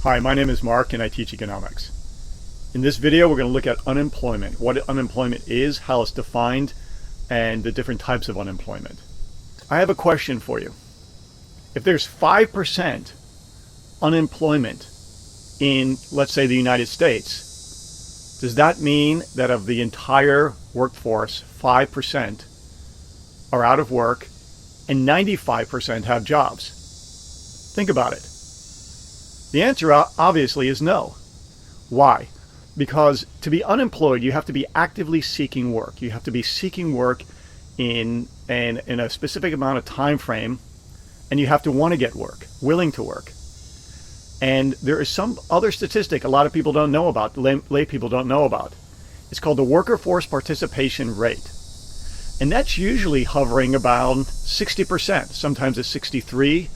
Hi, my name is Mark and I teach economics. In this video, we're going to look at unemployment, what unemployment is, how it's defined, and the different types of unemployment. I have a question for you. If there's 5% unemployment in, let's say, the United States, does that mean that of the entire workforce, 5% are out of work and 95% have jobs? Think about it. The answer obviously is no. Why? Because to be unemployed, you have to be actively seeking work. You have to be seeking work in a specific amount of time frame, and you have to want to get work, willing to work. And there is some other statistic a lot of people don't know about, lay people don't know about. It's called the worker force participation rate. And that's usually hovering about 60%. Sometimes it's 63.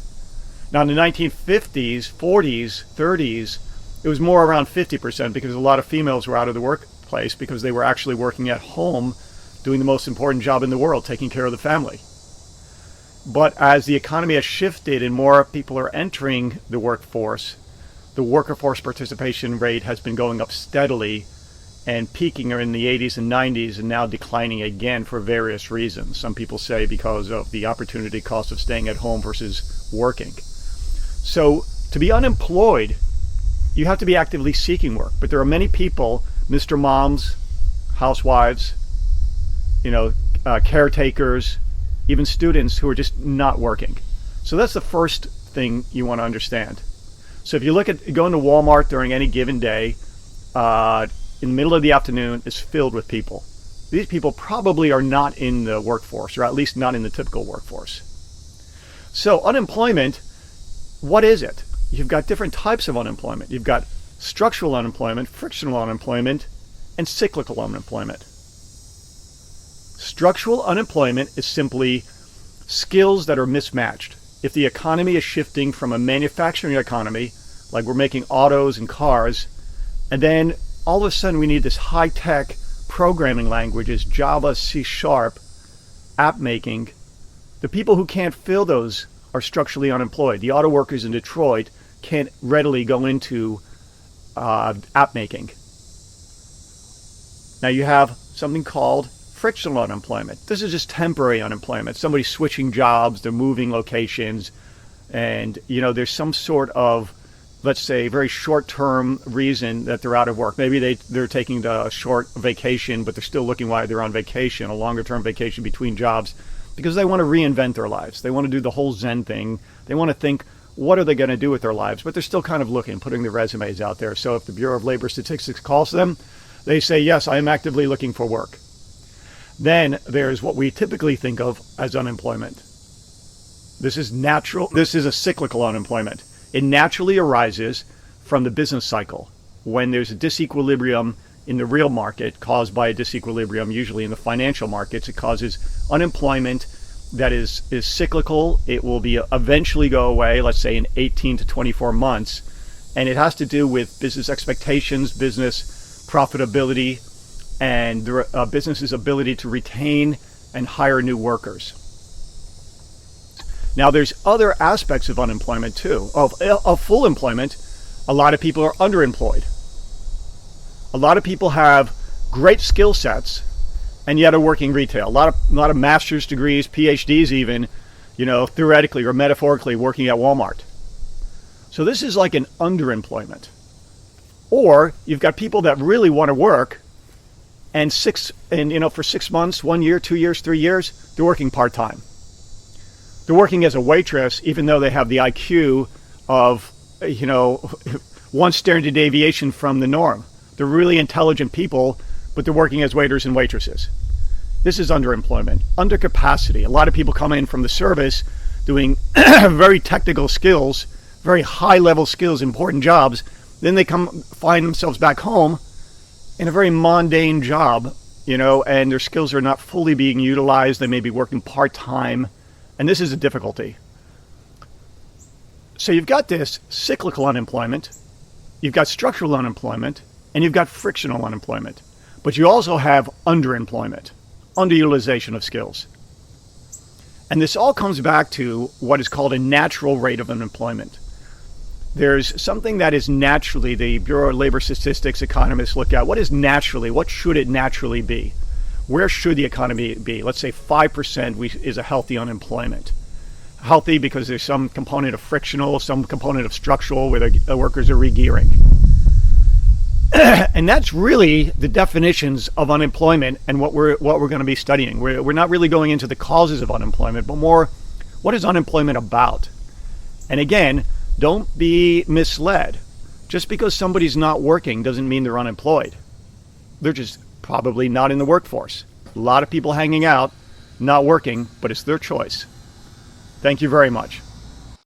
Now in the 1950s, 40s, 30s, it was more around 50% because a lot of females were out of the workplace because they were actually working at home doing the most important job in the world, taking care of the family. But as the economy has shifted and more people are entering the workforce, the worker force participation rate has been going up steadily and peaking in the 80s and 90s and now declining again for various reasons. Some people say because of the opportunity cost of staying at home versus working. So to be unemployed, you have to be actively seeking work. But there are many people, Mr. Moms, housewives, caretakers, even students who are just not working. So that's the first thing you want to understand. So if you look at going to Walmart during any given day, in the middle of the afternoon, is filled with people. These people probably are not in the workforce, or at least not in the typical workforce. So unemployment, what is it? You've got different types of unemployment. You've got structural unemployment, frictional unemployment, and cyclical unemployment. Structural unemployment is simply skills that are mismatched. If the economy is shifting from a manufacturing economy, like we're making autos and cars, and then all of a sudden we need this high-tech programming languages, Java, C#, app making, the people who can't fill those are structurally unemployed. The auto workers in Detroit can't readily go into app making. Now you have something called frictional unemployment. This is just temporary unemployment. Somebody's switching jobs, they're moving locations, and there's some sort of, let's say, very short-term reason that they're out of work. Maybe they're taking the short vacation, but they're still looking while they're on vacation, a longer-term vacation between jobs, because they want to reinvent their lives. They want to do the whole Zen thing. They want to think, what are they going to do with their lives? But they're still kind of looking, putting their resumes out there. So if the Bureau of Labor Statistics calls them, they say, yes, I am actively looking for work. Then there's what we typically think of as unemployment. This is natural. This is a cyclical unemployment. It naturally arises from the business cycle when there's a disequilibrium in the real market caused by a disequilibrium, usually in the financial markets. It causes unemployment that is cyclical. It will be eventually go away, let's say in 18 to 24 months. And it has to do with business expectations, business profitability, and the business's ability to retain and hire new workers. Now there's other aspects of unemployment too. Of full employment, a lot of people are underemployed. A lot of people have great skill sets and yet are working retail. A lot of master's degrees, PhDs even, theoretically or metaphorically working at Walmart. So this is like an underemployment. Or you've got people that really want to work and for 6 months, 1 year, 2 years, 3 years, they're working part-time. They're working as a waitress, even though they have the IQ of, one standard deviation from the norm. They're really intelligent people, but they're working as waiters and waitresses. This is underemployment. Undercapacity. A lot of people come in from the service doing very technical skills, very high-level skills, important jobs. Then they find themselves back home in a very mundane job, and their skills are not fully being utilized. They may be working part-time. And this is a difficulty. So you've got this cyclical unemployment, you've got structural unemployment, and you've got frictional unemployment. But you also have underemployment, underutilization of skills. And this all comes back to what is called a natural rate of unemployment. There's something that is naturally, the Bureau of Labor Statistics economists look at. What should it naturally be? Where should the economy be? Let's say 5% is a healthy unemployment. Healthy because there's some component of frictional, some component of structural where the workers are re-gearing. And that's really the definitions of unemployment and what we're going to be studying. We're not really going into the causes of unemployment, but more what is unemployment about? And again, don't be misled. Just because somebody's not working doesn't mean they're unemployed. They're just probably not in the workforce. A lot of people hanging out, not working, but it's their choice. Thank you very much.